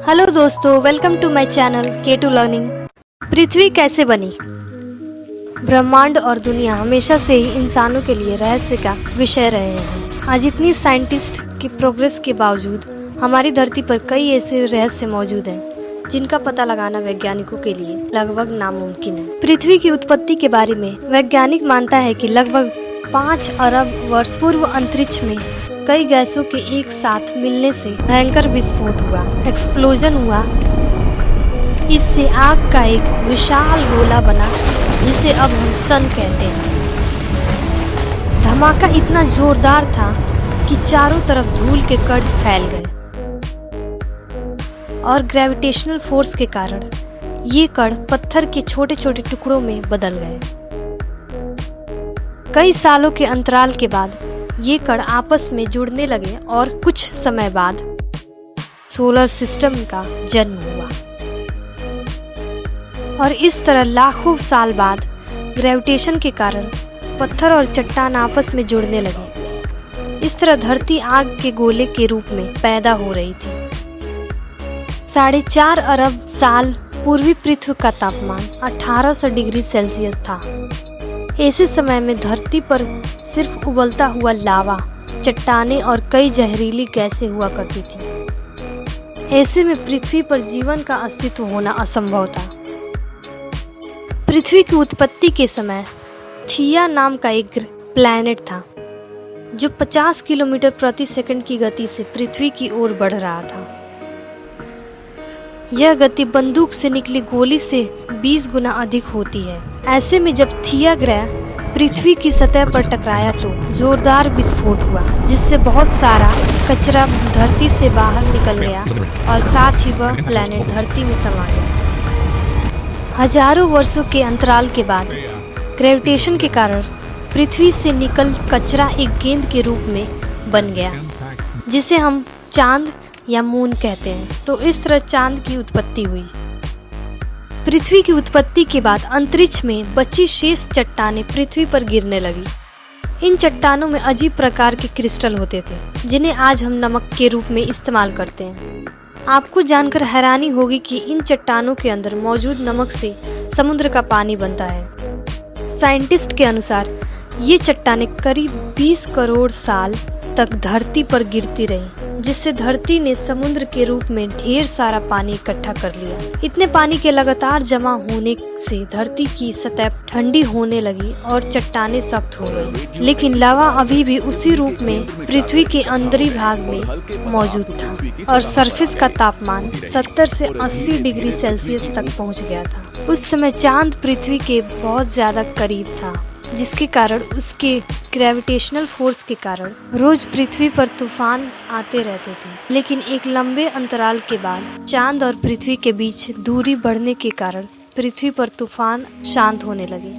Hello दोस्तों, welcome to my channel K2 learning. पृथ्वी कैसे बनी? ब्रह्मांड और दुनिया हमेशा से ही इंसानों के लिए रहस्य का विषय रहे हैं। आज इतनी साइंटिस्ट की प्रोग्रेस के बावजूद हमारी धरती पर कई ऐसे रहस्य मौजूद हैं जिनका पता लगाना वैज्ञानिकों के लिए लगभग नामुमकिन है। पृथ्वी की उत्पत्ति के बारे में वैज्ञानिक मानता है कि लगभग 5 अरब वर्ष पूर्व अंतरिक्ष में कई गैसों के एक साथ मिलने से भयंकर विस्फोट हुआ, एक्सप्लोजन हुआ। इससे आग का एक विशाल गोला बना जिसे अब हम सन कहते हैं। धमाका इतना जोरदार था कि चारों तरफ धूल के कण फैल गए और ग्रेविटेशनल फोर्स के कारण ये कण पत्थर के छोटे छोटे टुकड़ों में बदल गए। कई सालों के अंतराल के बाद ये कण आपस में जुड़ने लगे और कुछ समय बाद सोलर सिस्टम का जन्म हुआ। और इस तरह लाखों साल बाद ग्रेविटेशन के कारण पत्थर और चट्टान आपस में जुड़ने लगे। इस तरह धरती आग के गोले के रूप में पैदा हो रही थी। 4.5 अरब साल पूर्वी पृथ्वी का तापमान 1800 डिग्री सेल्सियस था। ऐसे समय में धरती पर सिर्फ उबलता हुआ लावा, चट्टानें और कई जहरीली गैसें हुआ करती थी। ऐसे में पृथ्वी पर जीवन का अस्तित्व होना असंभव था। पृथ्वी की उत्पत्ति के समय थिया नाम का एक प्लैनेट था जो 50 किलोमीटर प्रति सेकंड की गति से पृथ्वी की ओर बढ़ रहा था। यह गति बंदूक से निकली गोली से 20 गुना अधिक होती है। ऐसे में जब थिया ग्रह पृथ्वी की सतह पर टकराया तो जोरदार विस्फोट हुआ, जिससे बहुत सारा कचरा धरती से बाहर निकल गया और साथ ही वह प्लैनेट धरती में समा गया। हजारों वर्षों के अंतराल के बाद ग्रेविटेशन के कारण पृथ्वी से निकल कचरा एक गेंद के रूप में बन गया, जिसे हम चांद या मून कहते हैं। तो इस तरह चांद की उत्पत्ति हुई। पृथ्वी की उत्पत्ति के बाद अंतरिक्ष में बची शेष चट्टानें पृथ्वी पर गिरने लगी। इन चट्टानों में अजीब प्रकार के क्रिस्टल होते थे जिन्हें आज हम नमक के रूप में इस्तेमाल करते हैं। आपको जानकर हैरानी होगी कि इन चट्टानों के अंदर मौजूद नमक से समुद्र का पानी बनता है। साइंटिस्ट के अनुसार ये चट्टानें करीब 20 करोड़ साल तक धरती पर गिरती रही, जिससे धरती ने समुद्र के रूप में ढेर सारा पानी इकट्ठा कर लिया। इतने पानी के लगातार जमा होने से धरती की सतह ठंडी होने लगी और चट्टानें सख्त हो गई, लेकिन लावा अभी भी उसी रूप में पृथ्वी के अंदरी भाग में मौजूद था और सरफेस का तापमान 70 से 80 डिग्री सेल्सियस तक पहुंच गया था। उस समय चांद पृथ्वी के बहुत ज्यादा करीब था, जिसके कारण उसके ग्रेविटेशनल फोर्स के कारण रोज पृथ्वी पर तूफान आते रहते थे। लेकिन एक लंबे अंतराल के बाद चांद और पृथ्वी के बीच दूरी बढ़ने के कारण पृथ्वी पर तूफान शांत होने लगे।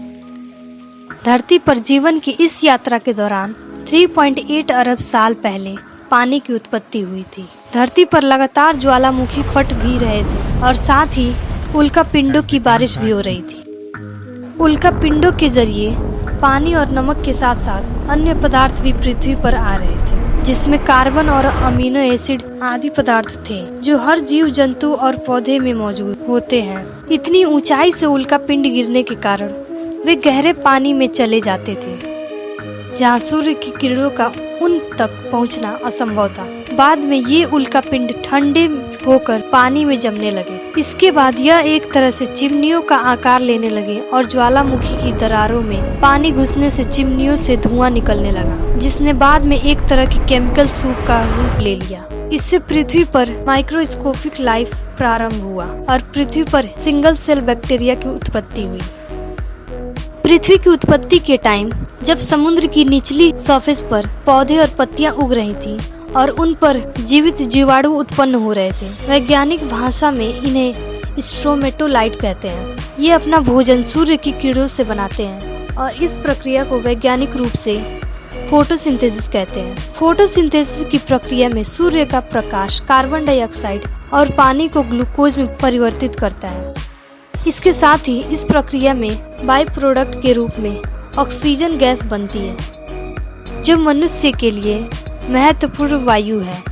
धरती पर जीवन की इस यात्रा के दौरान 3.8 अरब साल पहले पानी की उत्पत्ति हुई थी। धरती पर लगातार ज्वालामुखी फट भी रहे थे और साथ ही उल्का पिंडों की बारिश भी हो रही थी। उल्का पिंडों के जरिए पानी और नमक के साथ साथ अन्य पदार्थ भी पृथ्वी पर आ रहे थे, जिसमें कार्बन और अमीनो एसिड आदि पदार्थ थे जो हर जीव जंतु और पौधे में मौजूद होते हैं। इतनी ऊंचाई से उल्का पिंड गिरने के कारण वे गहरे पानी में चले जाते थे, जहां सूर्य की किरणों का उन तक पहुंचना असंभव था। बाद में ये उल्का पिंड ठंडे होकर पानी में जमने लगे। इसके बाद यह एक तरह से चिमनियों का आकार लेने लगे और ज्वालामुखी की दरारों में पानी घुसने से चिमनियों से धुआं निकलने लगा, जिसने बाद में एक तरह की केमिकल सूप का रूप ले लिया। इससे पृथ्वी पर माइक्रोस्कोपिक लाइफ प्रारंभ हुआ और पृथ्वी पर सिंगल सेल बैक्टीरिया की उत्पत्ति हुई। पृथ्वी की उत्पत्ति के टाइम जब समुद्र की निचली सरफेस पर पौधे और पत्तियां उग रही थी और उन पर जीवित जीवाणु उत्पन्न हो रहे थे। वैज्ञानिक भाषा में इन्हें स्ट्रोमेटोलाइट कहते हैं। ये अपना भोजन सूर्य की किरणों से बनाते हैं और इस प्रक्रिया को वैज्ञानिक रूप से फोटोसिंथेसिस कहते हैं। फोटोसिंथेसिस की प्रक्रिया में सूर्य का प्रकाश कार्बन डाइऑक्साइड और पानी को ग्लूकोज में परिवर्तित करता है। इसके साथ ही इस प्रक्रिया में बाई प्रोडक्ट के रूप में ऑक्सीजन गैस बनती है, जो मनुष्य के लिए महत्वपूर्ण वायु है।